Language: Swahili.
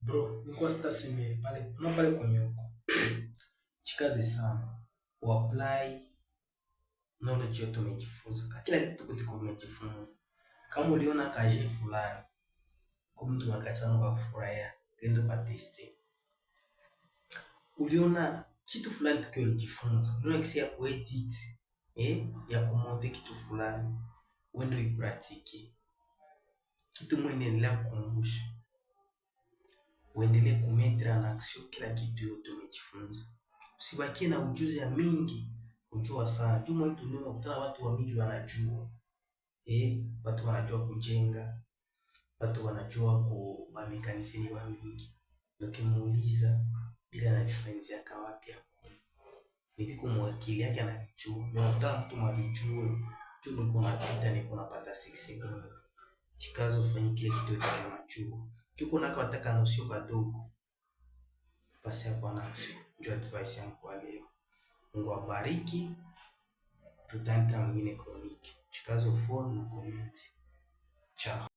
Bro, nilikuwa sitaseme pale, una pale kwenye huko. Chikaze sana. Uapply knowledge yote umejifunza. Kila kitu kutiko umejifunza. Kama uliona kaje fulani, kwa mtu makachano kwa kufurahia, tendo kwa testi. Uliona kitu fulani tukio ulijifunza. Uliona kisi ya kuedit, ya kumonte kitu fulani. Uende uipratiki. Kitu mwene endelea kukumbusha. Uendelee kumetre en action kila kitu yote umejifunza. Usibakie na ujuzi ya mingi, kujua sana. Juma hii dunia unakutana watu wa mingi wanajua. Watu wanajua kujenga, watu wanajua kwa mekanisini wa mingi. Ukimuuliza bila na difference yake wapi hapo. Hivi kumwakili yake anajua. Unakutana mtu mwabijue, juma iko unapita ni unapata 6 Chikaze ufanye kile kitu yote unajua. Kiko nako wataka nosio kadogo. Basi hapo na action. Ndio advice yangu kwa leo. Mungu awabariki. Tutane tena mwingine kroniki. Chikaze ufollow na comment. Ciao.